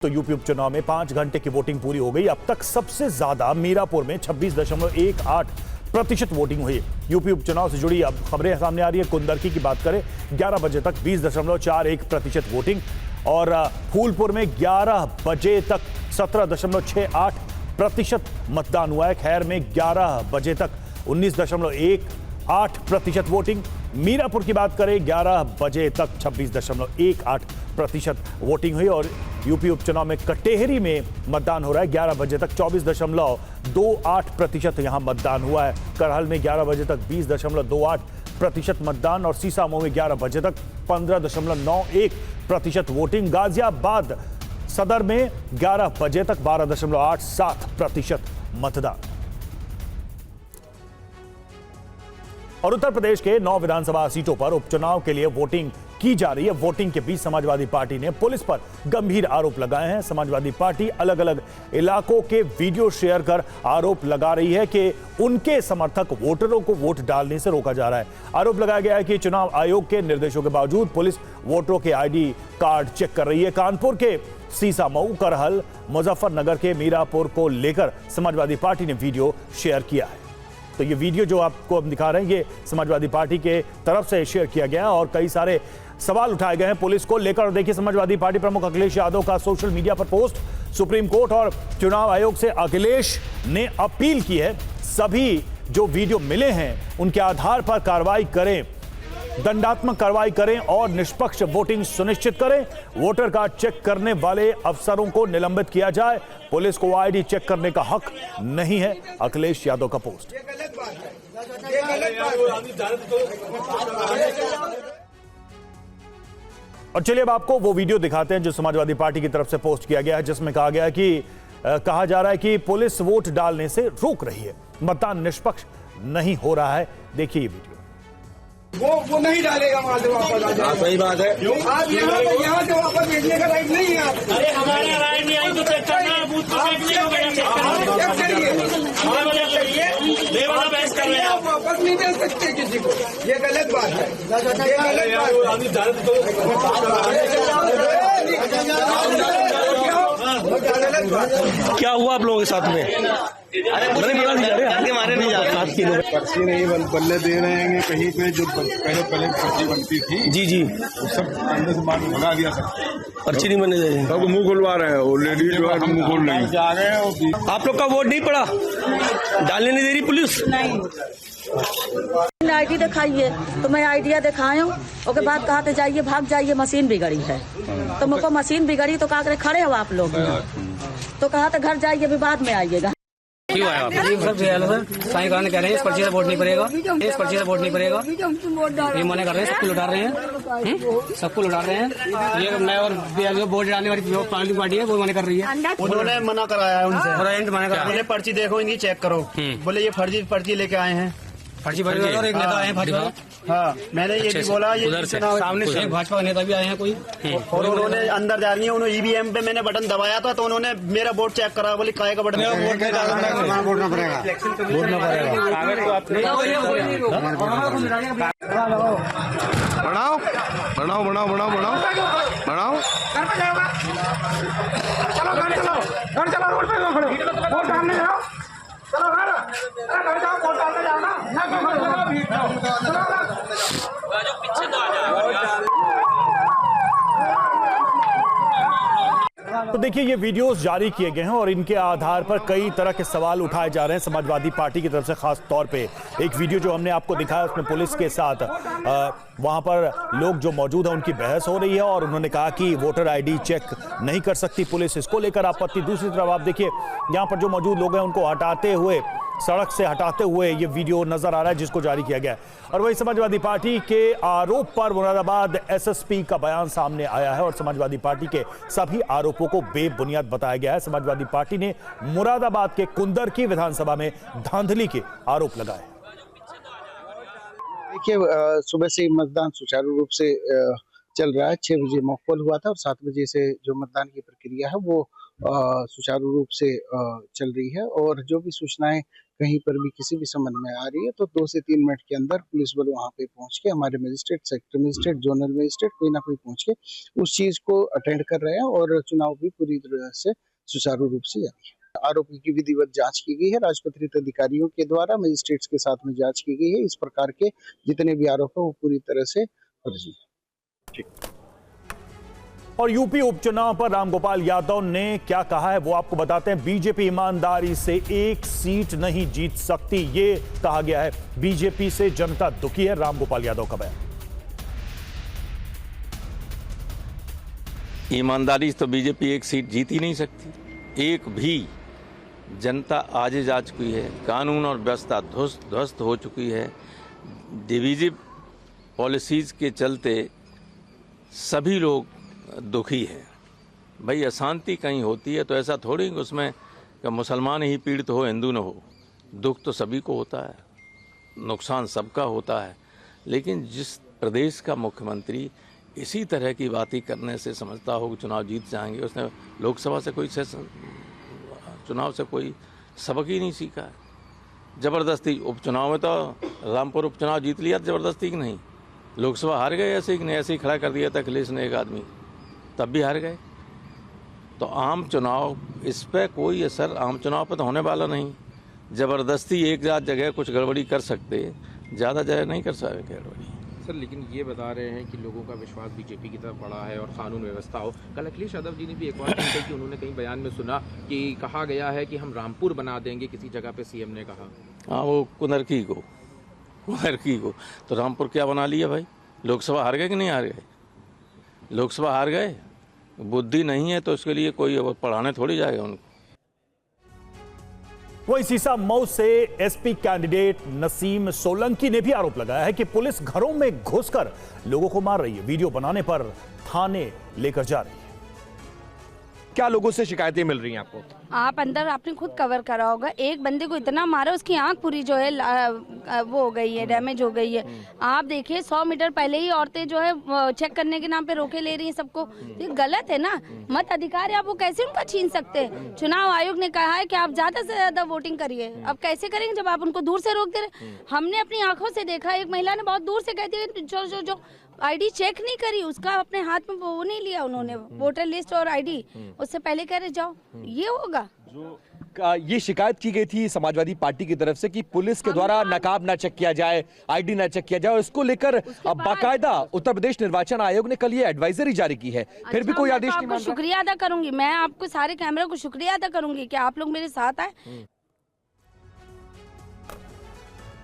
तो यूपी उपचुनाव में 5 घंटे की वोटिंग पूरी हो गई। अब तक सबसे ज्यादा मीरापुर में 26.18% वोटिंग हुई। यूपी उपचुनाव से जुड़ी अब खबरें सामने आ रही है। कुंदरकी की बात करें, 11 बजे तक 20.41% वोटिंग और फूलपुर में 11 बजे तक 17.68% मतदान हुआ है। खैर में 11 बजे तक 19.18% वोटिंग। मीरापुर की बात करें, 11 बजे तक 26.18% वोटिंग हुई और यूपी उपचुनाव में कटेहरी में मतदान हो रहा है। 11 बजे तक 24.28% यहां मतदान हुआ है। करहल में 11 बजे तक 20.28% मतदान और सीसामऊ में 11 बजे तक 15.91% वोटिंग। गाजियाबाद सदर में 11 बजे तक 12.87% मतदान। और उत्तर प्रदेश के 9 विधानसभा सीटों पर उपचुनाव के लिए वोटिंग की जा रही है। वोटिंग के बीच समाजवादी पार्टी ने पुलिस पर गंभीर आरोप लगाए हैं। समाजवादी पार्टी अलग अलग इलाकों के वीडियो शेयर कर आरोप लगा रही है कि उनके समर्थक वोटरों को वोट डालने से रोका जा रहा है। आरोप लगाया गया है कि चुनाव आयोग के निर्देशों के बावजूद पुलिस वोटरों के आईडी कार्ड चेक कर रही है। कानपुर के सीसामऊ, करहल, मुजफ्फरनगर के मीरापुर को लेकर समाजवादी पार्टी ने वीडियो शेयर किया है। तो ये वीडियो जो आपको हम दिखा रहे हैं, ये समाजवादी पार्टी के तरफ से शेयर किया गया और कई सारे सवाल उठाए गए हैं पुलिस को लेकर। देखिए, समाजवादी पार्टी प्रमुख अखिलेश यादव का सोशल मीडिया पर पोस्ट। सुप्रीम कोर्ट और चुनाव आयोग से अखिलेश ने अपील की है, सभी जो वीडियो मिले हैं उनके आधार पर कार्रवाई करें, दंडात्मक कार्रवाई करें और निष्पक्ष वोटिंग सुनिश्चित करें। वोटर कार्ड चेक करने वाले अफसरों को निलंबित किया जाए। पुलिस को आईडी चेक करने का हक नहीं है। अखिलेश यादव का पोस्ट। और चलिए अब आपको वो वीडियो दिखाते हैं जो समाजवादी पार्टी की तरफ से पोस्ट किया गया है, जिसमें कहा गया है कि कहा जा रहा है कि पुलिस वोट डालने से रोक रही है, मतदान निष्पक्ष नहीं हो रहा है। देखिए ये वीडियो। वो नहीं डालेगा, वहां से वापस आ जाएगा। सही बात है। आप यहाँ से वापस भेजने का राइट नहीं है आपको। अरे हमारा राइट नहीं आई तो चेक करना, बूथ को चेक नहीं होगा, चेक करिए, बेवाला बहस कर रहे हैं। आप वापस नहीं भेज सकते किसी को, ये गलत बात है। ये गलत बात है। क्या हुआ आप लोगों के साथ में? मारे नहीं जाते, पर्ची नहीं बनने दे रहे हैं कहीं पे। जो पहले पर्ची बनती थी जी जी, सब अंदर से बाहर भगा दिया सब। पर्ची नहीं बनने दे रहे हैं, सब मुंह खुलवा रहे हैं। वो लेडीज जो है मुंह खोल रही जा रहे हैं। आप लोग का वोट नहीं पड़ा, डालने नहीं दे रही पुलिस। नहीं, आईडी दिखाइए तो मैं आइडिया दिखाया हूँ। उसके बाद कहा तो जाइए, भाग जाइए, मशीन बिगड़ी है। तो मुझको मशीन बिगड़ी तो कहा खड़े हो आप लोग, तो कहा तो घर जाइए, अभी बाद में आइएगा। क्यों आया आप? साईं कह रहे हैं इस पर्ची से वोट नहीं पड़ेगा, इस पर्ची से वोट नहीं पड़ेगा। ये मना कर रहे हैं, सबको लुटा रहे हैं, सबको लुटा रहे हैं। ये मैं और वोट डालने वाली पार्टी है वो मना कर रही है। उन्होंने मना कराया है उनसे, मना कर रहे हैं। पर्ची देखो, इनकी चेक करो। बोले ये फर्जी पर्ची लेके आए हैं। फर्जी भरी और एक नेता आए हैं भाजपा। हाँ, मैंने ये भी बोला, ये उधर से सामने से एक भाजपा नेता भी आए हैं कोई। और उन्होंने अंदर जा रही है, उन्होंने ईवीएम पे मैंने बटन दबाया था तो उन्होंने मेरा वोट चेक करा। बोली काय का बटन? वोटना पड़ेगा, वोटना पड़ेगा। बढ़ाओ बढ़ाओ बढ़ाओ बढ़ाओ बढ़ाओ बढ़ाओ। चलो घर चलो, घर चलो, रोड पे खड़े वोट डालने जाओ। चलो घर, घर जाओ, वोट डालने जाओ ना। तो देखिए, ये वीडियोस जारी किए गए हैं और इनके आधार पर कई तरह के सवाल उठाए जा रहे हैं समाजवादी पार्टी की तरफ से। खास तौर पे एक वीडियो जो हमने आपको दिखाया, उसमें पुलिस के साथ वहां पर लोग जो मौजूद हैं उनकी बहस हो रही है और उन्होंने कहा कि वोटर आईडी चेक नहीं कर सकती पुलिस, इसको लेकर आपत्ति। दूसरी तरफ आप देखिए, यहाँ पर जो मौजूद लोग हैं उनको हटाते हुए, सड़क से हटाते हुए ये वीडियो नजर आ रहा है जिसको जारी किया गया है। और वही समाजवादी पार्टी के आरोप पर मुरादाबाद एसएसपी का बयान सामने आया है और समाजवादी पार्टी के सभी आरोपों को बेबुनियाद बताया गया है। समाजवादी पार्टी ने मुरादाबाद के कुंदरकी विधानसभा में धांधली के आरोप लगाए। देखिए, सुबह से मतदान सुचारू रूप से चल रहा है। 6 बजे मॉकपोल हुआ था और 7 बजे से जो मतदान की प्रक्रिया है वो सुचारू रूप से चल रही है। और जो भी सूचनाएं कहीं पर भी किसी भी संबंध में आ रही है तो 2 से 3 मिनट के अंदर पुलिस बल वहां पे पहुंच के, हमारे magistrate, sector magistrate, zonal magistrate कोई ना कोई पहुंच के उस चीज को अटेंड कर रहे हैं और चुनाव भी पूरी तरह से सुचारू रूप से जारी है। आरोपी की विधिवत जांच की गई है, राजपत्रित अधिकारियों के द्वारा मजिस्ट्रेट्स के साथ में जांच की गई है। इस प्रकार के जितने भी आरोप है वो पूरी तरह से फर्जी है। और यूपी उपचुनाव पर रामगोपाल यादव ने क्या कहा है वो आपको बताते हैं। बीजेपी ईमानदारी से एक सीट नहीं जीत सकती, ये कहा गया है। बीजेपी से जनता दुखी है, रामगोपाल यादव का बयान। ईमानदारी से तो बीजेपी एक सीट जीत ही नहीं सकती, एक भी। जनता आज जा चुकी है, कानून और व्यवस्था ध्वस्त हो चुकी है। डिवीजिव पॉलिसीज के चलते सभी लोग दुखी है। भाई अशांति कहीं होती है तो ऐसा थोड़ी कि उसमें कि मुसलमान ही पीड़ित हो, हिंदू न हो। दुख तो सभी को होता है, नुकसान सबका होता है। लेकिन जिस प्रदेश का मुख्यमंत्री इसी तरह की बातें करने से समझता हो कि चुनाव जीत जाएंगे, उसने लोकसभा से कोई सेशन, चुनाव से कोई सबक ही नहीं सीखा है। ज़बरदस्ती उपचुनाव में तो रामपुर उपचुनाव जीत लिया ज़बरदस्ती की नहीं, लोकसभा हार गए ऐसे ही नहीं, ऐसे ही खड़ा कर दिया था अखिलेश ने एक आदमी, तब भी हार गए। तो आम चुनाव, इस पर कोई असर आम चुनाव पर तो होने वाला नहीं। ज़बरदस्ती एक जगह कुछ गड़बड़ी कर सकते, ज़्यादा जगह नहीं कर सकते गड़बड़ी। सर लेकिन ये बता रहे हैं कि लोगों का विश्वास बीजेपी की तरफ बढ़ा है और कानून व्यवस्था हो। कल अखिलेश यादव जी ने भी एक बात कही कि उन्होंने कहीं बयान में सुना कि कहा गया है कि हम रामपुर बना देंगे, किसी जगह पे सीएम ने कहा। हाँ, वो कुनरकी को तो रामपुर क्या बना लिया भाई? लोकसभा हार गए कि नहीं हार गए? लोकसभा हार गए, बुद्धि नहीं है तो उसके लिए कोई पढ़ाने थोड़ी जाएगा उनको। वहीं सीसा मऊ से एसपी कैंडिडेट नसीम सोलंकी ने भी आरोप लगाया है कि पुलिस घरों में घुसकर लोगों को मार रही है। वीडियो बनाने पर थाने लेकर जा रही है। क्या लोगों से शिकायतें मिल रही हैं आपको? आप अंदर आपने खुद कवर करा होगा, एक बंदे को इतना मारा उसकी आंख पूरी जो है वो हो गई है, डैमेज हो गई है। आप देखिए 100 मीटर पहले ही औरतें जो है चेक करने के नाम पे रोके ले रही हैं सबको। ये गलत है ना, मत अधिकार है, आप वो कैसे उनका छीन सकते हैं? चुनाव आयोग ने कहा है कि आप ज्यादा से ज्यादा वोटिंग करिए। अब कैसे करेंगे जब आप उनको दूर से रोक दे रहे? हमने अपनी आंखों से देखा, एक महिला ने बहुत दूर से कह दिया जो आईडी चेक नहीं करी, उसका अपने हाथ में वो नहीं लिया उन्होंने, वोटर लिस्ट और आईडी, उससे पहले कह रहे जाओ, ये होगा। ये शिकायत की गई थी समाजवादी पार्टी की तरफ से कि पुलिस के द्वारा नकाब ना चेक किया जाए, आईडी ना चेक किया जाए, और इसको लेकर बाकायदा उत्तर प्रदेश निर्वाचन आयोग ने कल ये एडवाइजरी जारी की है। फिर भी कोई आदेश नहीं मान रहा। शुक्रिया अदा करूंगी मैं, आपको सारे कैमरे को शुक्रिया अदा करूंगी कि आप लोग मेरे साथ आए।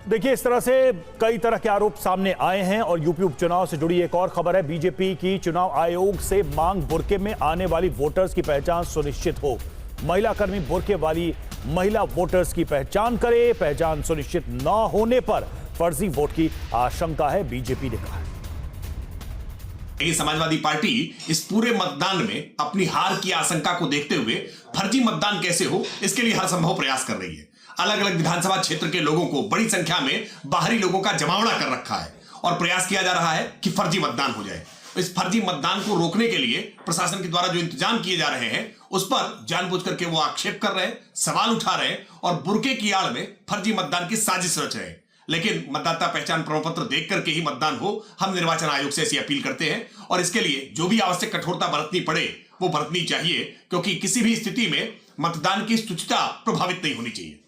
देखिए, इस तरह से कई तरह के आरोप सामने आए हैं। और यूपी उपचुनाव से जुड़ी एक और खबर है। बीजेपी की चुनाव आयोग से मांग, बुर्के में आने वाली वोटर्स की पहचान सुनिश्चित हो। महिला कर्मी बुर्के वाली महिला वोटर्स की पहचान करे। पहचान सुनिश्चित न होने पर फर्जी वोट की आशंका है, बीजेपी ने कहा है। समाजवादी पार्टी इस पूरे मतदान में अपनी हार की आशंका को देखते हुए फर्जी मतदान कैसे हो, इसके लिए हर संभव प्रयास कर रही है। अलग अलग विधानसभा क्षेत्र के लोगों को बड़ी संख्या में बाहरी लोगों का जमावड़ा कर रखा है और प्रयास किया जा रहा है कि फर्जी मतदान हो जाए। इस फर्जी मतदान को रोकने के लिए प्रशासन के द्वारा जो इंतजाम किए जा रहे हैं उस पर जानबूझ करके वो आक्षेप कर रहे हैं, सवाल उठा रहे हैं और बुर्के की आड़ में फर्जी मतदान की साजिश रच रहे हैं। लेकिन मतदाता पहचान प्रमाण पत्र देख करके ही मतदान हो, हम निर्वाचन आयोग से ऐसी अपील करते हैं। और इसके लिए जो भी आवश्यक कठोरता बरतनी पड़े वो बरतनी चाहिए, क्योंकि किसी भी स्थिति में मतदान की शुचिता प्रभावित नहीं होनी चाहिए।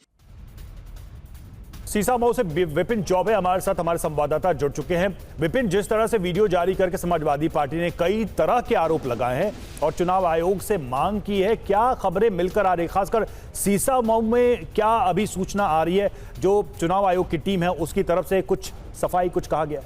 सीसा मऊ से विपिन चौबे हमारे साथ, हमारे संवाददाता जुड़ चुके हैं। विपिन, जिस तरह से वीडियो जारी करके समाजवादी पार्टी ने कई तरह के आरोप लगाए हैं और चुनाव आयोग से मांग की है, क्या खबरें मिलकर आ रही, खासकर सीसा मऊ में क्या अभी सूचना आ रही है? जो चुनाव आयोग की टीम है उसकी तरफ से कुछ सफाई, कुछ कहा गया?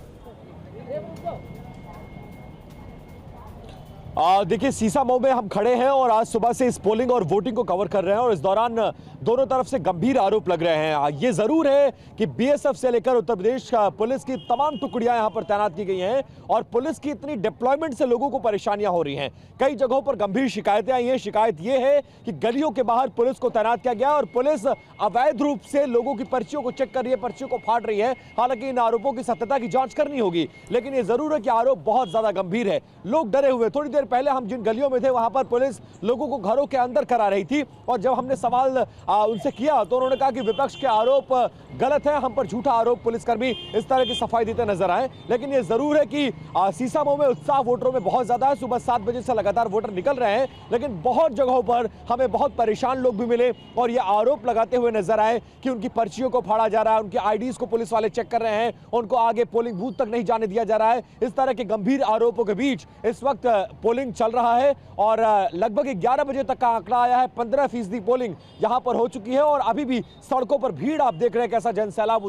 देखिए, सीसा मऊ में हम खड़े हैं और आज सुबह से इस पोलिंग और वोटिंग को कवर कर रहे हैं और इस दौरान दोनों तरफ से गंभीर आरोप लग रहे हैं। ये जरूर है कि बीएसएफ से लेकर उत्तर प्रदेश का पुलिस की तमाम टुकड़ियां यहां पर तैनात की गई हैं और पुलिस की इतनी डिप्लॉयमेंट से लोगों को परेशानियां हो रही हैं। कई जगहों पर गंभीर शिकायतें आई हैं। शिकायत ये है कि गलियों के बाहर पुलिस को तैनात किया गया और पुलिस अवैध रूप से लोगों की पर्चियों को चेक कर रही है, पर्चियों को फाड़ रही है। हालांकि इन आरोपों की सत्यता की जांच करनी होगी, लेकिन ये जरूर है कि आरोप बहुत ज्यादा गंभीर है। लोग डरे हुए, थोड़ी देर देर पहले हम जिन गलियों में थे वहां पर पुलिस लोगों को घरों के अंदर करा रही थी, और जब हमने सवाल उनसे किया तो उन्होंने कहा कि विपक्ष के आरोप गलत है, हम पर झूठा आरोप पुलिसकर्मी इस तरह की सफाई देते नजर आए। लेकिन ये जरूर है कि सीसामऊ में उत्साह वोटरों में बहुत ज्यादा है। सुबह 7 बजे से लगातार वोटर निकल रहे हैं, लेकिन बहुत जगहों पर हमें बहुत परेशान लोग भी मिले और ये आरोप लगाते हुए नजर आए कि उनकी पर्चियों को फाड़ा जा रहा है, उनके आईडीज को पुलिस वाले चेक कर रहे हैं, उनको आगे पोलिंग बूथ तक नहीं जाने दिया जा रहा है। इस तरह के गंभीर आरोपों के बीच इस वक्त पोलिंग चल रहा है और लगभग 11 बजे तक का आंकड़ा आया है। 15% पोलिंग यहां पर हो चुकी है और अभी भी सड़कों पर भीड़ आप देख रहे हैं, कैसा जनसैलाब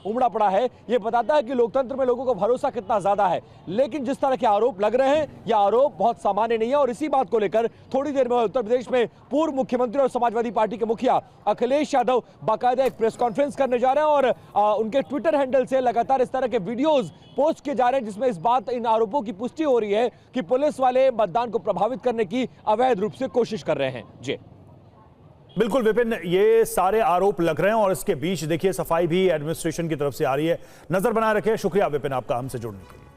उमड़ा पड़ा है। ये बताता है कि लोकतंत्र में लोगों को भरोसा कितना ज्यादा है। लेकिन जिस तरह के आरोप लग रहे हैं, ये आरोप बहुत सामान्य नहीं है और इसी बात को लेकर थोड़ी देर में उत्तर प्रदेश में पूर्व मुख्यमंत्री और समाजवादी पार्टी के मुखिया अखिलेश यादव बाकायदा एक प्रेस कॉन्फ्रेंस करने जा रहे हैं और उनके ट्विटर हैंडल से लगातार इस तरह के वीडियोस पोस्ट किए जा रहे हैं जिसमें इन आरोपों की पुष्टि हो रही है कि पुलिस वाले मतदान को प्रभावित करने की अवैध रूप से कोशिश कर रहे हैं। जी बिल्कुल विपिन, ये सारे आरोप लग रहे हैं और इसके बीच देखिए सफाई भी एडमिनिस्ट्रेशन की तरफ से आ रही है। नजर बनाए रखें। शुक्रिया विपिन आपका हमसे जुड़ने के लिए।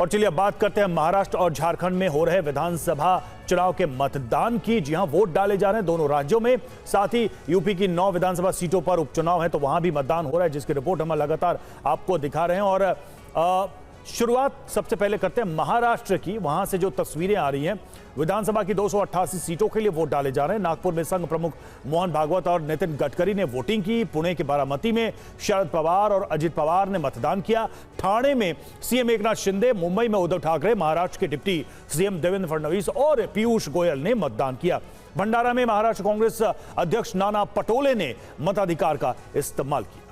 और चलिए अब बात करते हैं महाराष्ट्र और झारखंड में हो रहे विधानसभा चुनाव के मतदान की। जी हां, वोट डाले जा रहे हैं दोनों राज्यों में, साथ ही यूपी की 9 विधानसभा सीटों पर उपचुनाव है तो वहां भी मतदान हो रहा है, जिसकी रिपोर्ट हम लगातार आपको दिखा रहे हैं। और शुरुआत सबसे पहले करते हैं महाराष्ट्र की। वहां से जो तस्वीरें आ रही हैं, विधानसभा की 288 सीटों के लिए वोट डाले जा रहे हैं। नागपुर में संघ प्रमुख मोहन भागवत और नितिन गडकरी ने वोटिंग की। पुणे के बारामती में शरद पवार और अजित पवार ने मतदान किया। ठाणे में सीएम एकनाथ शिंदे, मुंबई में उद्धव ठाकरे, महाराष्ट्र के डिप्टी सीएम देवेंद्र फडणवीस और पीयूष गोयल ने मतदान किया। भंडारा में महाराष्ट्र कांग्रेस अध्यक्ष नाना पटोले ने मताधिकार का इस्तेमाल किया।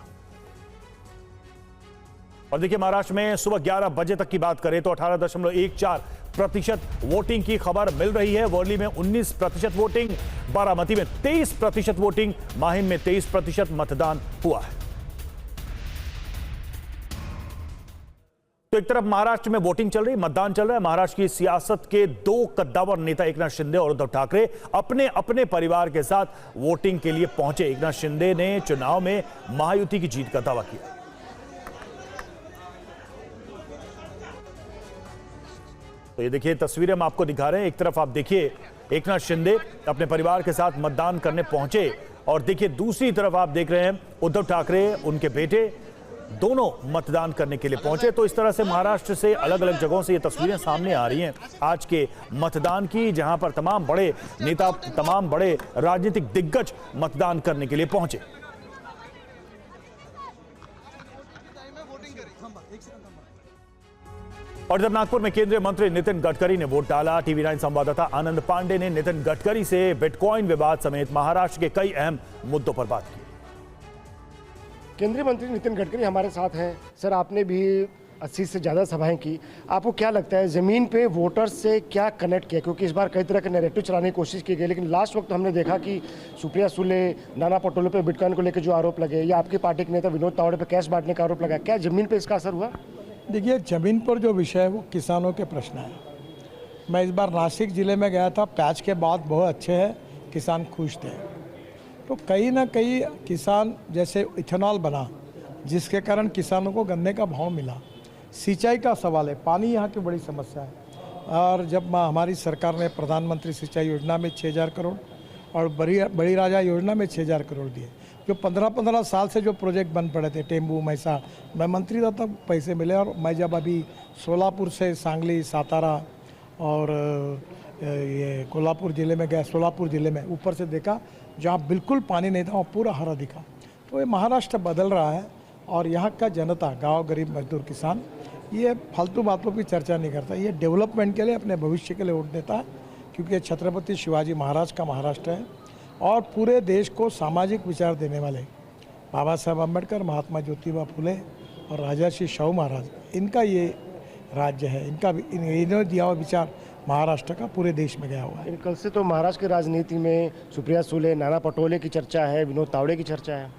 और देखिए महाराष्ट्र में सुबह 11 बजे तक की बात करें तो 18.14% वोटिंग की खबर मिल रही है। वर्ली में 19% वोटिंग, बारामती में 23% वोटिंग, माहिम में 23% मतदान हुआ है। तो एक तरफ महाराष्ट्र में वोटिंग चल रही, मतदान चल रहा है। महाराष्ट्र की सियासत के 2 कद्दावर नेता एकनाथ शिंदे और उद्धव ठाकरे अपने अपने परिवार के साथ वोटिंग के लिए पहुंचे। एकनाथ शिंदे ने चुनाव में महायुति की जीत का दावा किया। तो ये देखिए तस्वीरें हम आपको दिखा रहे हैं। एक तरफ आप देखिए एकनाथ शिंदे अपने परिवार के साथ मतदान करने पहुंचे और देखिए दूसरी तरफ आप देख रहे हैं उद्धव ठाकरे, उनके बेटे, दोनों मतदान करने के लिए पहुंचे। तो इस तरह से महाराष्ट्र से अलग अलग जगहों से ये तस्वीरें सामने आ रही हैं आज के मतदान की, जहां पर तमाम बड़े नेता, तमाम बड़े राजनीतिक दिग्गज मतदान करने के लिए पहुंचे। और जब नागपुर में केंद्रीय मंत्री नितिन गडकरी ने वोट डाला, टीवी 9 संवाददाता आनंद पांडे ने नितिन गडकरी से बिटकॉइन विवाद समेत महाराष्ट्र के कई अहम मुद्दों पर बात की। केंद्रीय मंत्री नितिन गडकरी हमारे साथ हैं। सर, आपने भी 80 से ज़्यादा सभाएं की, आपको क्या लगता है ज़मीन पे वोटर्स से क्या कनेक्ट किया? क्योंकि इस बार कई तरह के नैरेटिव चलाने की कोशिश की गई, लेकिन लास्ट वक्त हमने देखा कि सुप्रिया सुले, नाना पटोले पे बिटकॉइन को लेकर जो आरोप लगे, या आपकी पार्टी के नेता विनोद तावड़े पे कैश बांटने का आरोप लगा, क्या ज़मीन पर इसका असर हुआ? देखिए, ज़मीन पर जो विषय है वो किसानों के प्रश्न है। मैं इस बार नासिक ज़िले में गया था, पैच के बाद बहुत अच्छे हैं, किसान खुश थे। तो कहीं ना कहीं किसान, जैसे इथेनॉल बना जिसके कारण किसानों को गन्ने का भाव मिला, सिंचाई का सवाल है, पानी यहाँ की बड़ी समस्या है। और जब हमारी सरकार ने प्रधानमंत्री सिंचाई योजना में 6,000 करोड़ और बड़ी राजा योजना में 6,000 करोड़ दिए, जो 15-15 साल से जो प्रोजेक्ट बन पड़े थे, टेम्बू, मैसा, मैं मंत्री था तब पैसे मिले। और मैं जब अभी सोलापुर से सांगली, सातारा और ये कोल्हापुर ज़िले में गया, सोलापुर ज़िले में ऊपर से देखा जहाँ बिल्कुल पानी नहीं था वहाँ पूरा हरा दिखा। तो ये महाराष्ट्र बदल रहा है और यहाँ का जनता, गांव, गरीब मजदूर, किसान, ये फालतू बातों की चर्चा नहीं करता, ये डेवलपमेंट के लिए, अपने भविष्य के लिए वोट देता है। क्योंकि ये छत्रपति शिवाजी महाराज का महाराष्ट्र है और पूरे देश को सामाजिक विचार देने वाले बाबा साहब अम्बेडकर, महात्मा ज्योतिबा फुले और राजर्षि शाहू महाराज, इनका ये राज्य है। इन्होंने दिया हुआ विचार महाराष्ट्र का पूरे देश में गया हुआ है। कल से तो महाराष्ट्र की राजनीति में सुप्रिया सुले, नाना पटोले की चर्चा है, विनोद तावड़े की चर्चा है।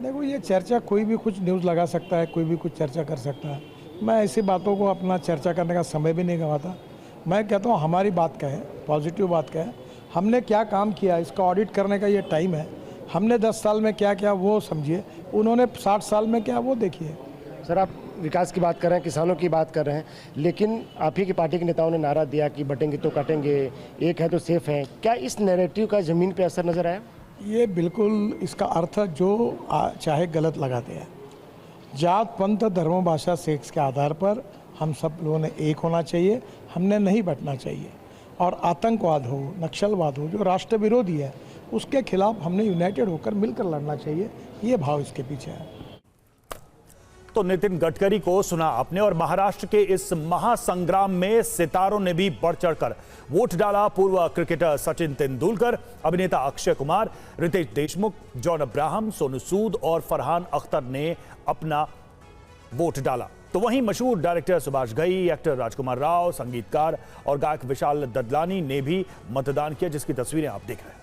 देखो, ये चर्चा कोई भी कुछ न्यूज़ लगा सकता है, कोई भी कुछ चर्चा कर सकता है। मैं ऐसी बातों को अपना चर्चा करने का समय भी नहीं गंवाता। मैं कहता हूँ हमारी बात क्या है, पॉजिटिव बात क्या है, हमने क्या काम किया, इसका ऑडिट करने का ये टाइम है। हमने 10 साल में क्या किया वो समझिए, उन्होंने 60 साल में क्या वो देखिए। सर, आप विकास की बात कर रहे हैं, किसानों की बात कर रहे हैं, लेकिन आप ही की पार्टी के नेताओं ने नारा दिया कि बटेंगे तो काटेंगे, एक है तो सेफ है। क्या इस नैरेटिव का ज़मीन पे असर नज़र आया? ये बिल्कुल इसका अर्थ जो चाहे गलत लगाते हैं। जात पंथ धर्म भाषा सेक्स के आधार पर हम सब लोगों ने एक होना चाहिए, हमने नहीं बंटना चाहिए। और आतंकवाद हो, नक्सलवाद हो, जो राष्ट्र विरोधी है, उसके खिलाफ हमने यूनाइटेड होकर मिलकर लड़ना चाहिए। ये भाव इसके पीछे है। तो नितिन गडकरी को सुना आपने। और महाराष्ट्र के इस महासंग्राम में सितारों ने भी बढ़ चढ़कर वोट डाला। पूर्व क्रिकेटर सचिन तेंदुलकर, अभिनेता अक्षय कुमार, रितेश देशमुख, जॉन अब्राहम, सोनू सूद और फरहान अख्तर ने अपना वोट डाला। तो वहीं मशहूर डायरेक्टर सुभाष घई, एक्टर राजकुमार राव, संगीतकार और गायक विशाल ददलानी ने भी मतदान किया, जिसकी तस्वीरें आप देख रहे हैं।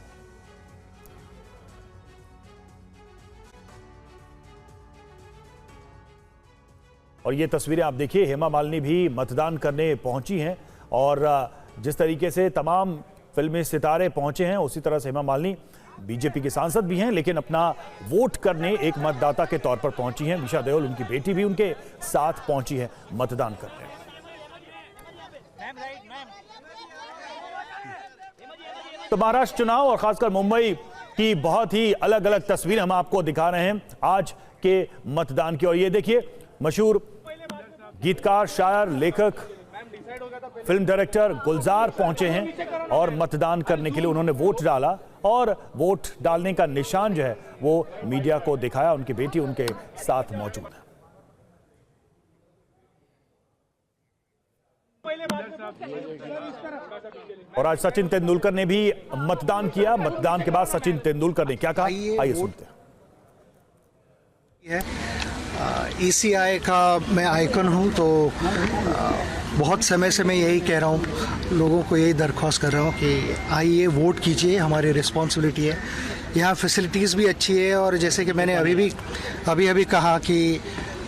और ये तस्वीरें आप देखिए, हेमा मालिनी भी मतदान करने पहुंची हैं। और जिस तरीके से तमाम फिल्मी सितारे पहुंचे हैं, उसी तरह से हेमा मालिनी बीजेपी के सांसद भी हैं, लेकिन अपना वोट करने एक मतदाता के तौर पर पहुंची हैं। निशा देओल, उनकी बेटी भी उनके साथ पहुंची है मतदान करने। तो महाराष्ट्र चुनाव और खासकर मुंबई की बहुत ही अलग अलग तस्वीर हम आपको दिखा रहे हैं आज के मतदान की। और ये देखिए, मशहूर गीतकार, शायर, लेखक, फिल्म डायरेक्टर गुलजार पहुंचे हैं और मतदान करने के लिए उन्होंने वोट डाला। और वोट डालने का निशान जो है वो मीडिया को दिखाया। उनकी बेटी उनके साथ मौजूद है। और आज सचिन तेंदुलकर ने भी मतदान किया। मतदान के बाद सचिन तेंदुलकर ने क्या कहा, आइए सुनते हैं। ECI का मैं आइकन हूँ, तो बहुत समय से मैं यही कह रहा हूँ, लोगों को यही दरख्वास्त कर रहा हूँ कि आइए वोट कीजिए, हमारी रिस्पॉन्सिबिलिटी है। यहाँ फैसिलिटीज़ भी अच्छी है, और जैसे कि मैंने अभी कहा कि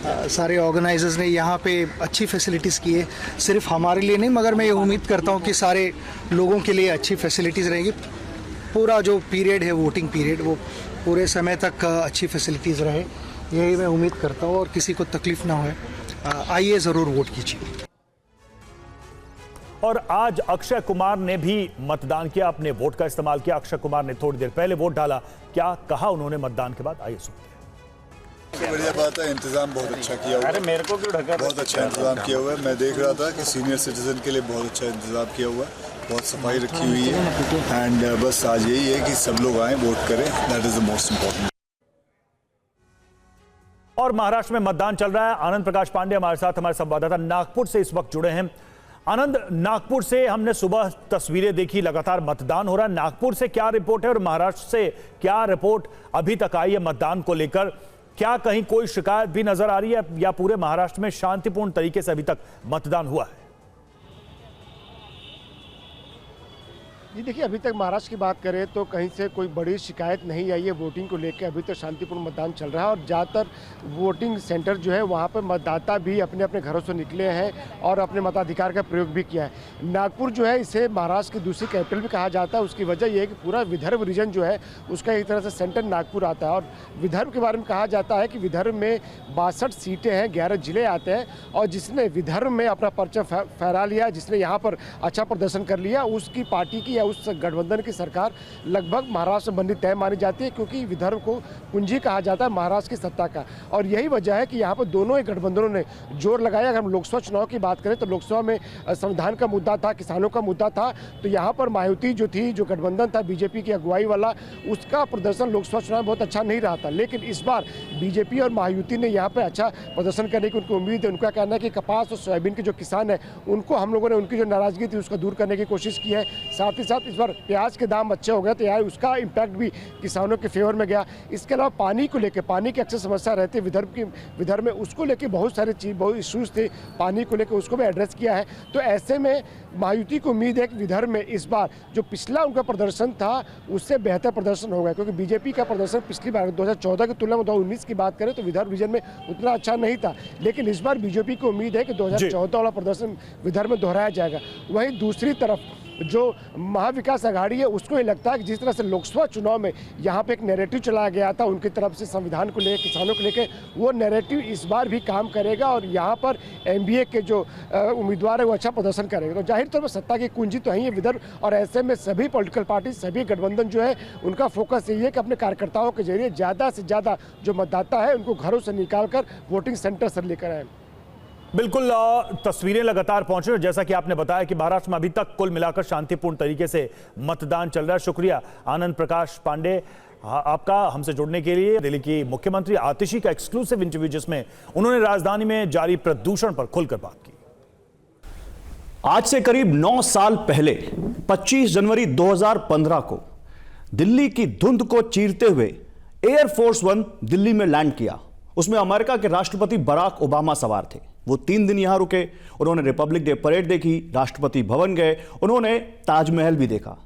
सारे ऑर्गेनाइजर्स ने यहाँ पे अच्छी फैसिलिटीज़ की है, सिर्फ हमारे लिए नहीं, मगर मैं ये उम्मीद करता हूँ कि सारे लोगों के लिए अच्छी फैसिलिटीज़ रहेंगी। पूरा जो पीरियड है, वोटिंग पीरियड, वो पूरे समय तक अच्छी फैसिलिटीज़ रहे, यही मैं उम्मीद करता हूँ, और किसी को तकलीफ ना हो। आइए ज़रूर वोट कीजिए। और आज अक्षय कुमार ने भी मतदान किया, अपने वोट का इस्तेमाल किया। अक्षय कुमार ने थोड़ी देर पहले वोट डाला। क्या कहा उन्होंने मतदान के बाद, आइए सुनते हैं। सबसे बढ़िया बात है, इंतजाम बहुत अच्छा किया हुआ है। मेरे को क्यों ढका? बहुत अच्छा इंतजाम किया हुआ है। मैं देख रहा था कि सीनियर सिटीजन के लिए बहुत अच्छा इंतजाम किया हुआ है, बहुत सफाई रखी हुई है। एंड बस आज यही है कि सब लोग आए, वोट करें, that is the most important. और महाराष्ट्र में मतदान चल रहा है। आनंद प्रकाश पांडे हमारे साथ, हमारे संवाददाता नागपुर से इस वक्त जुड़े हैं। आनंद, नागपुर से हमने सुबह तस्वीरें देखी, लगातार मतदान हो रहा है। नागपुर से क्या रिपोर्ट है और महाराष्ट्र से क्या रिपोर्ट अभी तक आई है मतदान को लेकर? क्या कहीं कोई शिकायत भी नजर आ रही है, या पूरे महाराष्ट्र में शांतिपूर्ण तरीके से अभी तक मतदान हुआ है? जी देखिए, अभी तक महाराष्ट्र की बात करें तो कहीं से कोई बड़ी शिकायत नहीं आई है वोटिंग को लेकर। अभी तक शांतिपूर्ण मतदान चल रहा है, और ज़्यादातर वोटिंग सेंटर जो है वहाँ पर मतदाता भी अपने अपने घरों से निकले हैं और अपने मताधिकार का प्रयोग भी किया है। नागपुर जो है, इसे महाराष्ट्र की दूसरी कैपिटल भी कहा जाता है। उसकी वजह यह है कि पूरा विदर्भ रीजन जो है उसका एक तरह से सेंटर नागपुर आता है। और विदर्भ के बारे में कहा जाता है कि विदर्भ में 62 सीटें हैं, 11 जिले आते हैं, और जिसने विदर्भ में अपना पर्चा फहरा लिया, जिसने यहाँ पर अच्छा प्रदर्शन कर लिया, उसकी पार्टी की उस गठबंधन की सरकार लगभग महाराष्ट्र में बननी तय मानी जाती है, क्योंकि विदर्भ को कुंजी कहा जाता है महाराष्ट्र की सत्ता का। और यही वजह है कि यहाँ पर दोनों ही गठबंधनों ने जोर लगाया। अगर हम लोकसभा चुनाव की बात करें तो लोकसभा में संविधान का मुद्दा था, किसानों का मुद्दा था, तो यहाँ पर मायावती जो थी, जो गठबंधन था बीजेपी की अगुवाई वाला, उसका प्रदर्शन लोकसभा चुनाव में बहुत अच्छा नहीं रहा था। लेकिन इस बार बीजेपी और मायावती ने यहाँ पर अच्छा प्रदर्शन करने की उनको उम्मीद है। उनका कहना है कि कपास और सोयाबीन के जो किसान हैं, उनको हम लोगों ने उनकी जो नाराजगी थी उसको दूर करने की कोशिश की है। साथ ही साथ इस बार प्याज के दाम अच्छे हो गए, तो यार उसका इम्पैक्ट भी किसानों के फेवर में गया। इसके अलावा पानी को लेकर, पानी की अक्सर समस्या रहती है विदर्भ में, उसको लेकर बहुत सारे चीज, बहुत इश्यूज थे पानी को लेकर, उसको भी एड्रेस किया है। तो ऐसे में मायावती को उम्मीद है कि विदर्भ में इस बार जो पिछला उनका प्रदर्शन था उससे बेहतर प्रदर्शन होगा, क्योंकि बीजेपी का प्रदर्शन पिछली बार 2014 की तुलना में 2019 की बात करें तो विदर्भ रीजन में उतना अच्छा नहीं था। लेकिन इस बार बीजेपी को उम्मीद है कि 2014 वाला प्रदर्शन विदर्भ में दोहराया जाएगा। वहीं दूसरी तरफ जो महाविकास आघाड़ी है उसको ही लगता है कि जिस तरह से लोकसभा चुनाव में यहाँ पे एक नैरेटिव चलाया गया था उनकी तरफ से संविधान को लेकर, किसानों को लेकर, वो नैरेटिव इस बार भी काम करेगा और यहाँ पर MBA के जो उम्मीदवार है वो अच्छा प्रदर्शन करेगा। तो जाहिर तौर पर सत्ता की कुंजी तो है विदर्भ, और ऐसे में सभी पॉलिटिकल पार्टी, सभी गठबंधन जो है उनका फोकस यही है कि अपने कार्यकर्ताओं के जरिए ज़्यादा से ज़्यादा जो मतदाता है उनको घरों से निकाल कर वोटिंग सेंटर से लेकर आए। बिल्कुल, तस्वीरें लगातार पहुंच रही है। जैसा कि आपने बताया कि महाराष्ट्र में अभी तक कुल मिलाकर शांतिपूर्ण तरीके से मतदान चल रहा है। शुक्रिया आनंद प्रकाश पांडे आपका हमसे जुड़ने के लिए। दिल्ली की मुख्यमंत्री आतिशी का एक्सक्लूसिव इंटरव्यू जिसमें उन्होंने राजधानी में जारी प्रदूषण पर खुलकर बात की। आज से करीब 9 साल पहले 25 जनवरी 2015 को दिल्ली की धुंध को चीरते हुए एयरफोर्स 1 दिल्ली में लैंड किया। उसमें अमेरिका के राष्ट्रपति बराक ओबामा सवार थे। वो 3 दिन यहां रुके, उन्होंने रिपब्लिक डे परेड देखी, राष्ट्रपति भवन गए, उन्होंने ताजमहल भी देखा।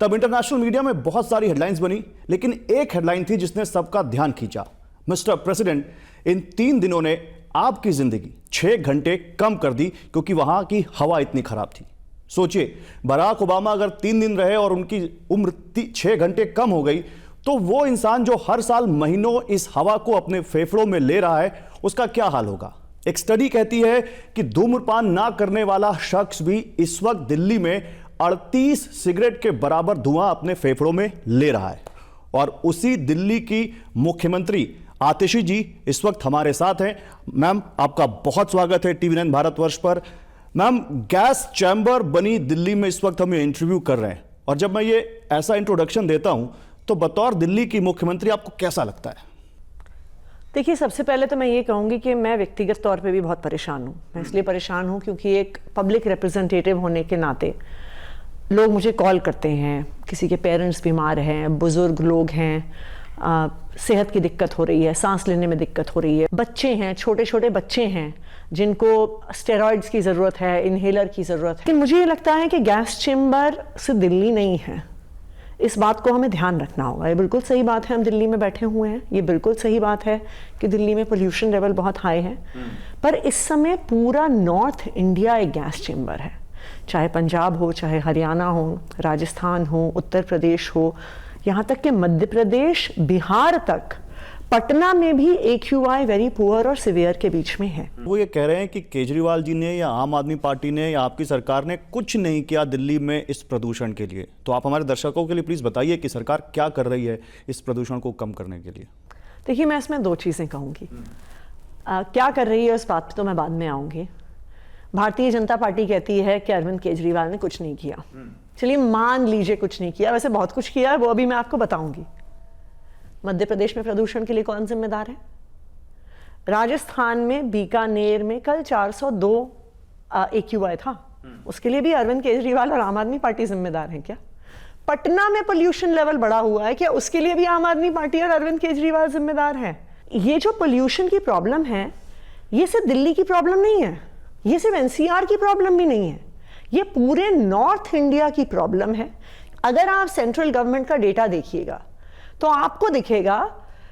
तब इंटरनेशनल मीडिया में बहुत सारी हेडलाइंस बनी, लेकिन एक हेडलाइन थी जिसने सबका ध्यान खींचा। मिस्टर प्रेसिडेंट, इन 3 दिनों ने आपकी जिंदगी 6 घंटे कम कर दी क्योंकि वहां की हवा इतनी खराब थी। सोचिए, बराक ओबामा अगर 3 दिन रहे और उनकी उम्र 6 घंटे कम हो गई, तो वो इंसान जो हर साल महीनों इस हवा को अपने फेफड़ों में ले रहा है, उसका क्या हाल होगा। एक स्टडी कहती है कि धूम्रपान ना करने वाला शख्स भी इस वक्त दिल्ली में 38 सिगरेट के बराबर धुआं अपने फेफड़ों में ले रहा है। और उसी दिल्ली की मुख्यमंत्री आतिशी जी इस वक्त हमारे साथ हैं। मैम, आपका बहुत स्वागत है TV9 भारतवर्ष पर। मैम, गैस चैम्बर बनी दिल्ली में इस वक्त हम ये इंटरव्यू कर रहे हैं, और जब मैं ये ऐसा इंट्रोडक्शन देता हूं तो बतौर दिल्ली की मुख्यमंत्री आपको कैसा लगता है? देखिए, सबसे पहले तो मैं ये कहूँगी कि मैं व्यक्तिगत तौर पे भी बहुत परेशान हूँ। मैं इसलिए परेशान हूँ क्योंकि एक पब्लिक रिप्रेजेंटेटिव होने के नाते लोग मुझे कॉल करते हैं, किसी के पेरेंट्स बीमार हैं, बुज़ुर्ग लोग हैं, सेहत की दिक्कत हो रही है, सांस लेने में दिक्कत हो रही है, बच्चे हैं, छोटे छोटे बच्चे हैं जिनको स्टेरॉइड्स की ज़रूरत है, इन्हेलर की ज़रूरत है। लेकिन मुझे ये लगता है कि गैस चेम्बर से दिल्ली नहीं है, इस बात को हमें ध्यान रखना होगा। ये बिल्कुल सही बात है, हम दिल्ली में बैठे हुए हैं, ये बिल्कुल सही बात है कि दिल्ली में पोल्यूशन लेवल बहुत हाई है, पर इस समय पूरा नॉर्थ इंडिया एक गैस चेम्बर है। चाहे पंजाब हो, चाहे हरियाणा हो, राजस्थान हो, उत्तर प्रदेश हो, यहाँ तक कि मध्य प्रदेश, बिहार तक, पटना में भी AQI वेरी पुअर और सिवियर के बीच में है। वो ये कह रहे हैं कि केजरीवाल जी ने या आम आदमी पार्टी ने या आपकी सरकार ने कुछ नहीं किया दिल्ली में इस प्रदूषण के लिए। तो आप हमारे दर्शकों के लिए प्लीज बताइए कि सरकार क्या कर रही है इस प्रदूषण को कम करने के लिए। देखिए, मैं इसमें 2 चीज़ें कहूँगी। क्या कर रही है उस बात पर तो मैं बाद में आऊँगी। भारतीय जनता पार्टी कहती है कि अरविंद केजरीवाल ने कुछ नहीं किया। चलिए मान लीजिए कुछ नहीं किया, वैसे बहुत कुछ किया है, वो अभी मैं आपको बताऊंगी। मध्य प्रदेश में प्रदूषण के लिए कौन जिम्मेदार है? राजस्थान में बीकानेर में कल 402 AQI था, उसके लिए भी अरविंद केजरीवाल और आम आदमी पार्टी जिम्मेदार हैं क्या? पटना में पोल्यूशन लेवल बढ़ा हुआ है, क्या उसके लिए भी आम आदमी पार्टी और अरविंद केजरीवाल जिम्मेदार हैं? ये जो पोल्यूशन की प्रॉब्लम है, ये सिर्फ दिल्ली की प्रॉब्लम नहीं है, ये सिर्फ NCR की प्रॉब्लम भी नहीं है, ये पूरे नॉर्थ इंडिया की प्रॉब्लम है। अगर आप सेंट्रल गवर्नमेंट का डेटा देखिएगा तो आपको दिखेगा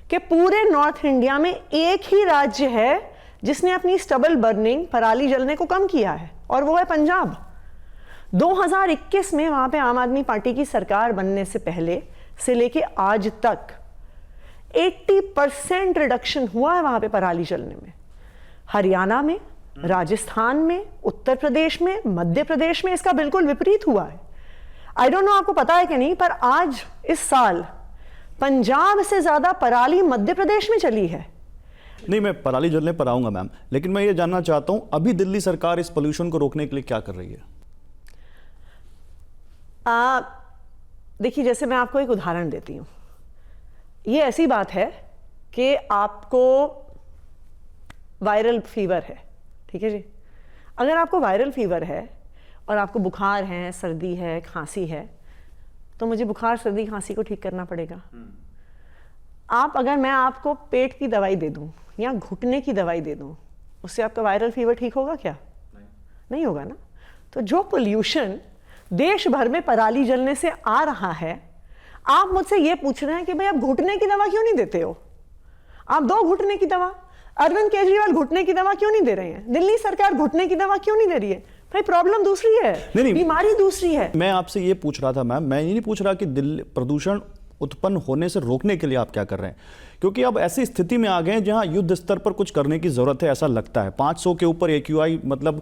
कि पूरे नॉर्थ इंडिया में एक ही राज्य है जिसने अपनी स्टबल बर्निंग, पराली जलने को कम किया है, और वो है पंजाब। 2021 में वहां पे आम आदमी पार्टी की सरकार बनने से पहले से लेके आज तक 80% रिडक्शन हुआ है वहां पे पराली जलने में। हरियाणा में, राजस्थान में, उत्तर प्रदेश में, मध्य प्रदेश में इसका बिल्कुल विपरीत हुआ है। आई डोंट नो आपको पता है कि नहीं, पर आज इस साल पंजाब से ज्यादा पराली मध्य प्रदेश में चली है। नहीं, मैं पराली जलने पर आऊंगा मैम, लेकिन मैं ये जानना चाहता हूं अभी दिल्ली सरकार इस पोल्यूशन को रोकने के लिए क्या कर रही है? देखिए, जैसे मैं आपको एक उदाहरण देती हूं। ये ऐसी बात है कि आपको वायरल फीवर है, ठीक है जी। अगर आपको वायरल फीवर है और आपको बुखार है, सर्दी है, खांसी है, तो मुझे बुखार, सर्दी, खांसी को ठीक करना पड़ेगा। अगर मैं आपको पेट की दवाई दे दूं या घुटने की दवाई दे दूं, उससे आपका वायरल फीवर ठीक होगा क्या? नहीं होगा ना। तो जो पोल्यूशन देश भर में पराली जलने से आ रहा है, आप मुझसे ये पूछ रहे हैं कि भाई आप घुटने की दवा क्यों नहीं देते हो? आप दो घुटने की दवा। अरविंद केजरीवाल घुटने की दवा क्यों नहीं दे रहे हैं? दिल्ली सरकार घुटने की दवा क्यों नहीं दे रही है? भाई प्रॉब्लम दूसरी है, नहीं, बीमारी दूसरी है। मैं आपसे ये पूछ रहा था मैम, मैं ये नहीं पूछ रहा कि दिल्ली प्रदूषण उत्पन्न होने से रोकने के लिए आप क्या कर रहे हैं, क्योंकि अब ऐसी स्थिति में आ गए हैं जहां युद्ध स्तर पर कुछ करने की जरूरत है, ऐसा लगता है। 500 के ऊपर AQI मतलब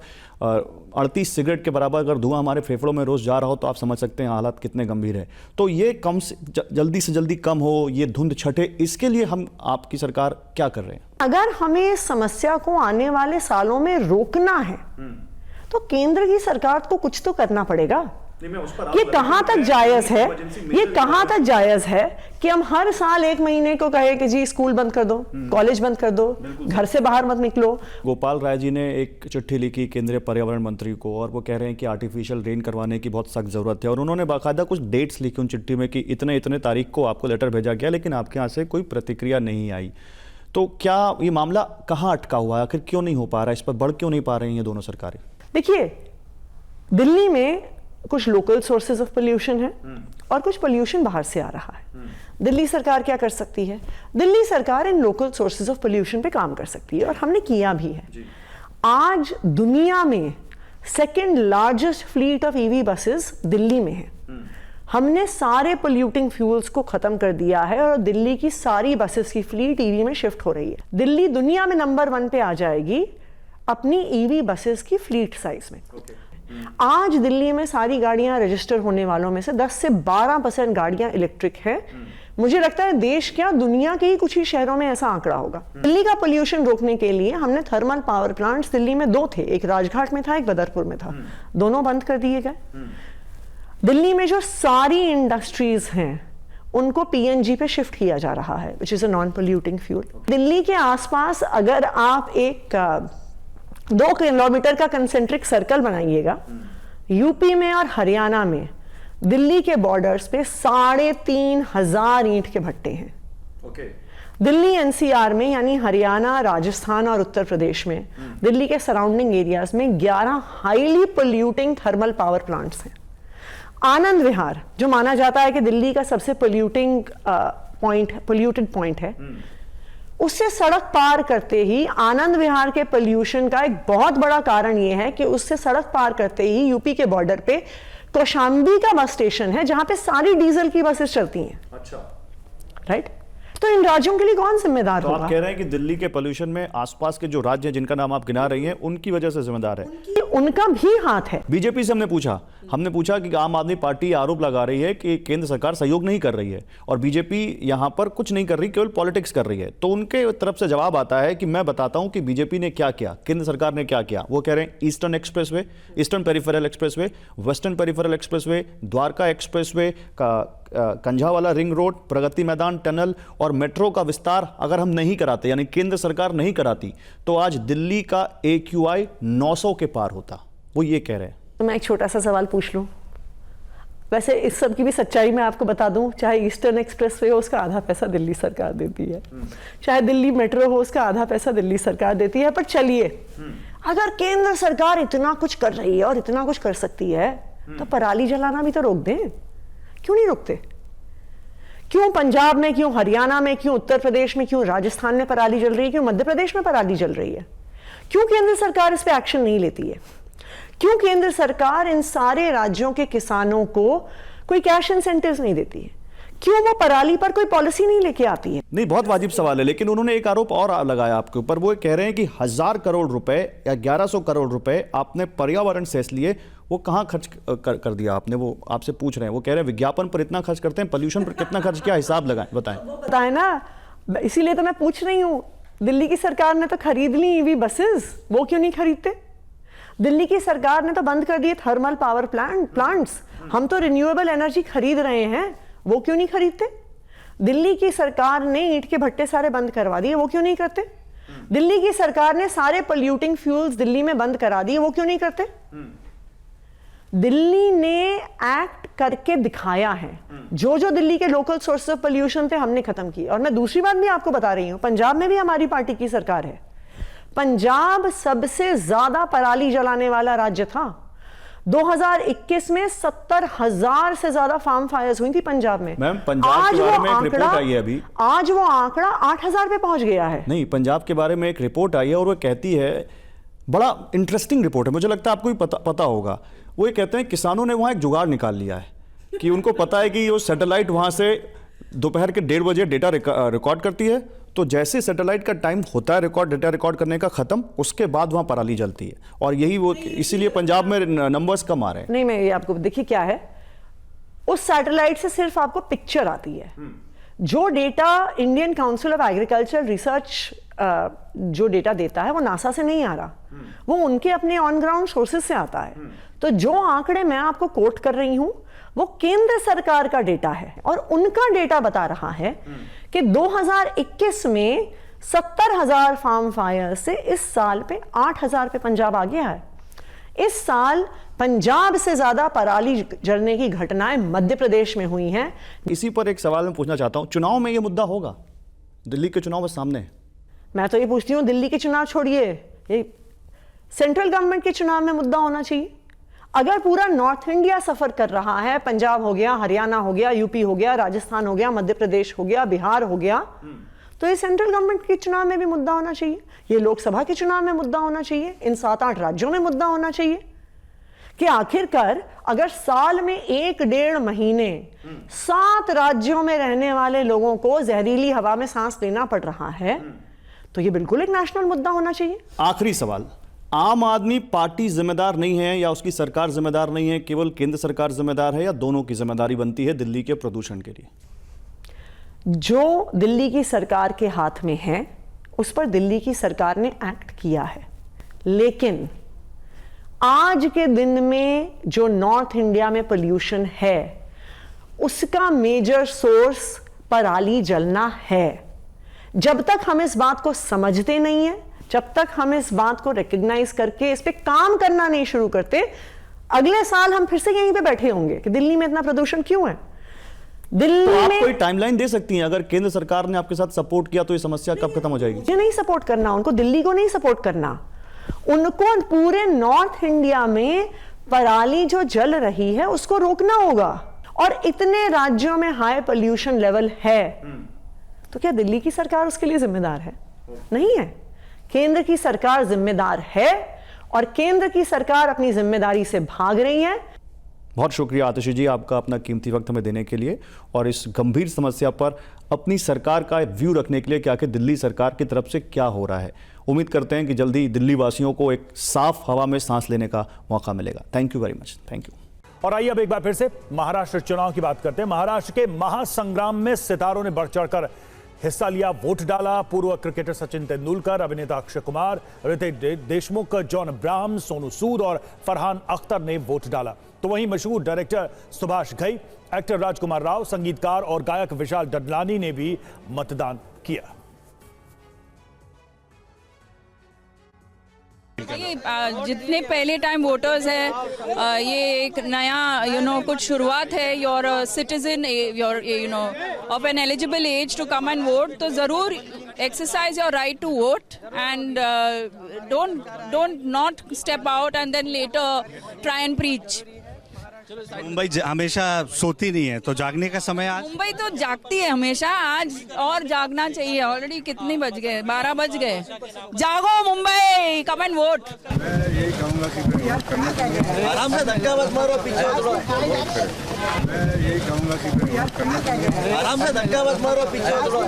38 सिगरेट के बराबर अगर धुआं हमारे फेफड़ों में रोज जा रहा हो तो आप समझ सकते हैं हालात कितने गंभीर है। तो ये जल्दी से जल्दी कम हो, ये धुंध छटे, इसके लिए हम आपकी सरकार क्या कर रहे हैं? अगर हमें इस समस्या को आने वाले सालों में रोकना है तो केंद्र की सरकार को कुछ तो करना पड़ेगा। ये कहां तक जायज है, ये कहां तक जायज है कि हम हर साल 1 महीने को कहे कि जी स्कूल बंद कर दो, कॉलेज बंद कर दो, घर से बाहर मत निकलो। गोपाल राय जी ने एक चिट्ठी लिखी केंद्रीय पर्यावरण मंत्री को और वो कह रहे हैं कि आर्टिफिशियल रेन करवाने की बहुत सख्त जरूरत है, और उन्होंने बाकायदा कुछ डेट्स लिखी उन चिट्ठी में कि इतने इतने तारीख को आपको लेटर भेजा गया, लेकिन आपके यहाँ से कोई प्रतिक्रिया नहीं आई। तो क्या ये मामला कहाँ अटका हुआ है, आखिर क्यों नहीं हो पा रहा है, इस पर बढ़ क्यों नहीं पा रही हैं ये दोनों सरकारें? देखिए, दिल्ली में कुछ लोकल सोर्सेज ऑफ पोल्यूशन है और कुछ पोल्यूशन बाहर से आ रहा है। दिल्ली सरकार क्या कर सकती है? दिल्ली सरकार इन लोकल सोर्सेज ऑफ पोल्यूशन पे काम कर सकती है और हमने किया भी है। आज दुनिया में second largest fleet of EV buses Delhi में है। हमने सारे पोल्यूटिंग फ्यूल्स को खत्म कर दिया है और दिल्ली की सारी बसेस की फ्लीट EV में शिफ्ट हो रही है। दिल्ली दुनिया में नंबर 1 पे आ जाएगी अपनी EV बसेस की फ्लीट साइज में। आज दिल्ली में सारी गाड़ियां रजिस्टर होने वालों में से 10 से 12% गाड़ियां इलेक्ट्रिक हैं। मुझे लगता है देश क्या दुनिया के ही कुछ ही शहरों में ऐसा आंकड़ा होगा। दिल्ली का पोल्यूशन रोकने के लिए हमने थर्मल पावर प्लांट्स दिल्ली में 2 थे, एक राजघाट में था, एक बदरपुर में था, दोनों बंद कर दिए गए। दिल्ली में जो सारी इंडस्ट्रीज हैं उनको PNG पे शिफ्ट किया जा रहा है, which is a non polluting fuel. Delhi के आसपास अगर आप एक 2 किलोमीटर का कंसेंट्रिक सर्कल बनाइएगा, यूपी में और हरियाणा में दिल्ली के बॉर्डर्स पे 3,500 ईंट के भट्टे हैं। दिल्ली NCR में यानी हरियाणा, राजस्थान और उत्तर प्रदेश में दिल्ली के सराउंडिंग एरियाज में 11 highly polluting thermal power plants हैं। आनंद विहार जो माना जाता है कि दिल्ली का सबसे पोल्यूटेड पॉइंट है, उससे सड़क पार करते ही आनंद विहार के पोल्यूशन का एक बहुत बड़ा कारण यह है कि उससे सड़क पार करते ही यूपी के बॉर्डर पे कौशाम्बी का बस स्टेशन है जहां पे सारी डीजल की बसेस चलती हैं। अच्छा, राइट। तो इन राज्यों के लिए कौन जिम्मेदार होगा? आप कह रहे हैं कि दिल्ली के पोल्यूशन में आसपास के जो राज्य हैं जिनका नाम आप गिना रही हैं उनकी वजह से जिम्मेदार है, उनका भी हाथ है। बीजेपी से हमने पूछा कि आम आदमी पार्टी आरोप लगा रही है कि केंद्र सरकार सहयोग नहीं कर रही है और बीजेपी यहां पर कुछ नहीं कर रही, केवल पॉलिटिक्स कर रही है। तो उनके तरफ से जवाब आता है कि मैं बताता हूं कि बीजेपी ने क्या किया, केंद्र सरकार ने क्या किया। वो कह रहे हैं eastern expressway, eastern peripheral expressway, western peripheral expressway, Dwarka expressway का Kanjhawala ring road, Pragati Maidan tunnel और मेट्रो का विस्तार अगर हम नहीं कराते, यानी केंद्र सरकार नहीं कराती, तो आज दिल्ली का AQI 900 के पार होता। वो ये कह रहे हैं। तो मैं एक छोटा सा सवाल पूछ लूं, वैसे इस सब की भी सच्चाई मैं आपको बता दूं, चाहे ईस्टर्न एक्सप्रेसवे हो उसका आधा पैसा दिल्ली सरकार देती है, चाहे दिल्ली मेट्रो हो उसका आधा पैसा दिल्ली सरकार देती है। पर चलिए, अगर केंद्र सरकार इतना कुछ कर रही है और इतना कुछ कर सकती है तो पराली जलाना भी तो रोक दें। क्यों नहीं रोकते? क्यों पंजाब में, क्यों हरियाणा में, क्यों उत्तर प्रदेश में, क्यों राजस्थान में पराली जल रही है, क्यों मध्य प्रदेश में पराली जल रही है? क्यों केंद्र सरकार इस पे एक्शन नहीं लेती है? क्यों केंद्र सरकार इन सारे राज्यों के किसानों को कोई कैश इंसेंटिव्स नहीं देती है? क्यों वो पराली पर कोई पॉलिसी नहीं लेके आती है? नहीं, बहुत वाजिब सवाल है, लेकिन उन्होंने एक आरोप और लगाया आपके ऊपर। वो कह रहे हैं कि 1000 करोड़ रुपए या 1100 करोड़ रुपए आपने पर्यावरण सेस लिए, वो कहाँ खर्च कर दिया आपने? वो आपसे पूछ रहे हैं। वो कह रहे हैं विज्ञापन पर इतना खर्च करते हैं, पोल्यूशन पर कितना खर्च किया, हिसाब लगाएं, बताएं। बताए ना, इसीलिए तो मैं पूछ रही हूँ। दिल्ली की सरकार ने तो खरीद ली EV बसेस, वो क्यों नहीं खरीदते? दिल्ली की सरकार ने तो बंद कर दिए थर्मल पावर प्लांट्स। हम तो रिन्यूएबल एनर्जी खरीद रहे हैं, वो क्यों नहीं खरीदते? दिल्ली की सरकार ने ईंट के भट्टे सारे बंद करवा दिए, वो क्यों नहीं करते? दिल्ली की सरकार ने सारे पोल्यूटिंग फ्यूल्स दिल्ली में बंद करा दिए, वो क्यों नहीं करते? दिल्ली ने एक्ट करके दिखाया है। जो जो दिल्ली के लोकल सोर्स ऑफ पोल्यूशन थे हमने खत्म किए। और मैं दूसरी बात भी आपको बता रही हूं, पंजाब में भी हमारी पार्टी की सरकार है। पंजाब सबसे ज्यादा पराली जलाने वाला राज्य था। 2021 में 70,000 से ज्यादा फार्म फायर्स हुई थी पंजाब में। मैम, पंजाब के बारे में एक रिपोर्ट आई है अभी, आज वो आंकड़ा 8,000 पे पहुंच गया है। नहीं, पंजाब के बारे में एक रिपोर्ट आई है और वो कहती है बड़ा इंटरेस्टिंग रिपोर्ट है, मुझे लगता है आपको भी पता होगा। वो ये कहते हैं किसानों ने वहाँ एक जुगाड़ निकाल लिया है कि उनको पता है कि वो सैटेलाइट वहाँ से दोपहर के 1:30 बजे डेटा रिकॉर्ड करती है, तो जैसे सैटेलाइट का टाइम होता है डेटा रिकॉर्ड करने का खत्म, उसके बाद वहाँ पराली जलती है। और यही वो इसीलिए पंजाब में नंबर्स कम आ रहे हैं। नहीं, मैं ये आपको देखिए क्या है, उस सैटेलाइट से सिर्फ आपको पिक्चर आती है। जो data Indian council of agriculture research जो डेटा देता है वो नासा से नहीं आ रहा, वो उनके अपने ऑन ग्राउंड सोर्सेज से आता है। तो जो आंकड़े मैं आपको कोट कर रही हूं वो केंद्र सरकार का डेटा है, और उनका डेटा बता रहा है कि 2021 में 70,000 फार्म फायर से इस साल पे 8,000 पे पंजाब आ गया है। इस साल पंजाब से ज्यादा पराली जलने की घटनाएं मध्य प्रदेश में हुई हैं। इसी पर एक सवाल मैं पूछना चाहता हूं, चुनाव में यह मुद्दा होगा? दिल्ली के चुनाव सामने है। मैं तो ये पूछती हूँ, दिल्ली के चुनाव छोड़िए, ये सेंट्रल गवर्नमेंट के चुनाव में मुद्दा होना चाहिए। अगर पूरा नॉर्थ इंडिया सफर कर रहा है, पंजाब हो गया, हरियाणा हो गया, यूपी हो गया, राजस्थान हो गया, मध्य प्रदेश हो गया, बिहार हो गया, तो ये सेंट्रल गवर्नमेंट के चुनाव में भी मुद्दा होना चाहिए, ये लोकसभा के चुनाव में मुद्दा होना चाहिए, इन 7-8 राज्यों में मुद्दा होना चाहिए कि आखिरकार अगर साल में 1-1.5 महीने 7 राज्यों में रहने वाले लोगों को जहरीली हवा में सांस लेना पड़ रहा है, तो ये बिल्कुल एक नेशनल मुद्दा होना चाहिए। आखिरी सवाल, आम आदमी पार्टी जिम्मेदार नहीं है या उसकी सरकार जिम्मेदार नहीं है, केवल केंद्र सरकार जिम्मेदार है, या दोनों की जिम्मेदारी बनती है दिल्ली के प्रदूषण के लिए? जो दिल्ली की सरकार के हाथ में है उस पर दिल्ली की सरकार ने एक्ट किया है, लेकिन आज के दिन में जो नॉर्थ इंडिया में पोल्यूशन है उसका मेजर सोर्स पराली जलना है। जब तक हम इस बात को समझते नहीं है, जब तक हम इस बात को रिकॉग्नाइज करके इस पे काम करना नहीं शुरू करते, अगले साल हम फिर से यहीं पे बैठे होंगे कि दिल्ली में इतना प्रदूषण क्यों है। दिल्ली तो आप में कोई टाइमलाइन दे सकती हैं? अगर केंद्र सरकार ने आपके साथ सपोर्ट किया तो ये समस्या कब खत्म हो जाएगी? मुझे नहीं सपोर्ट करना, उनको दिल्ली को नहीं सपोर्ट करना, उनको पूरे नॉर्थ इंडिया में पराली जो जल रही है उसको रोकना होगा। और इतने राज्यों में हाई पोल्यूशन लेवल है, तो क्या दिल्ली की सरकार उसके लिए जिम्मेदार है? नहीं है, केंद्र की सरकार जिम्मेदार है, और केंद्र की सरकार अपनी जिम्मेदारी से भाग रही है। बहुत शुक्रिया आतिशी जी आपका अपना कीमती वक्त हमें देने के लिए, और इस गंभीर समस्या पर अपनी सरकार का व्यू रखने के लिए कि आखिर दिल्ली सरकार की तरफ से क्या हो रहा है। उम्मीद करते हैं कि जल्दी दिल्ली वासियों को एक साफ हवा में सांस लेने का मौका मिलेगा। Thank you very much. Thank you. और आइए अब एक बार फिर से महाराष्ट्र चुनाव की बात करते हैं। महाराष्ट्र के महासंग्राम में सितारों ने बढ़ चढ़कर हिस्सा लिया, वोट डाला। पूर्व क्रिकेटर सचिन तेंदुलकर, अभिनेता अक्षय कुमार, रितेश देशमुख, जॉन अब्राहम, सोनू सूद और फरहान अख्तर ने वोट डाला। तो वहीं मशहूर डायरेक्टर सुभाष घई, एक्टर राजकुमार राव, संगीतकार और गायक विशाल डडलानी ने भी मतदान किया। ये जितने पहले टाइम वोटर्स है, ये एक नया कुछ शुरुआत है। Your citizen, your of an eligible age to come and vote, तो जरूर exercise your right to vote and don't not step out and then later try and preach. Mumbai हमेशा सोती नहीं है, तो जागने का समय आज। मुंबई तो जागती है हमेशा, आज और जागना चाहिए। ऑलरेडी कितने बज गए? 12 बज गए। जागो मुंबई, कम एंड वोट। मैं यही कहूँगा कि आराम से धक्का मत मारो, पीछे उतरो। मैं यही कहूँगा कि आराम से धक्का मत मारो, पीछे उतरो।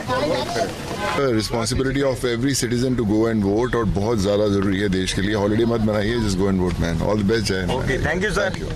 Responsibility of every citizen to go and vote, और बहुत ज़्यादा जरूरी है देश के लिए। हॉलीडे मत बनाइए, just go and vote man. All the best. जय हिंद। Okay, thank you sir.